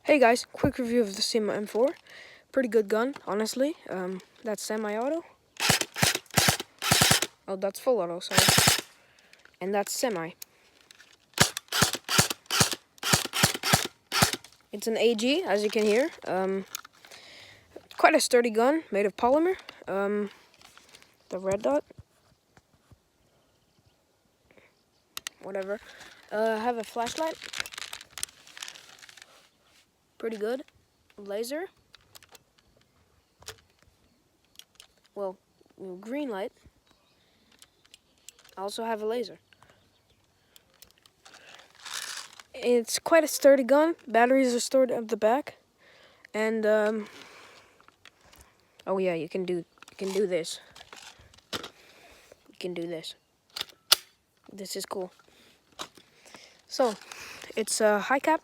Hey guys, quick review of the Cyma M4. Pretty good gun, honestly. That's semi-auto. Oh, that's full auto, sorry. And that's semi. It's an AG, as you can hear. Quite a sturdy gun, made of polymer. The red dot. Whatever. I have a flashlight. Pretty good. Laser. Well, green light. I also have a laser. It's quite a sturdy gun. Batteries are stored at the back. And, oh yeah, you can do this. You can do this. This is cool. So, it's a high cap.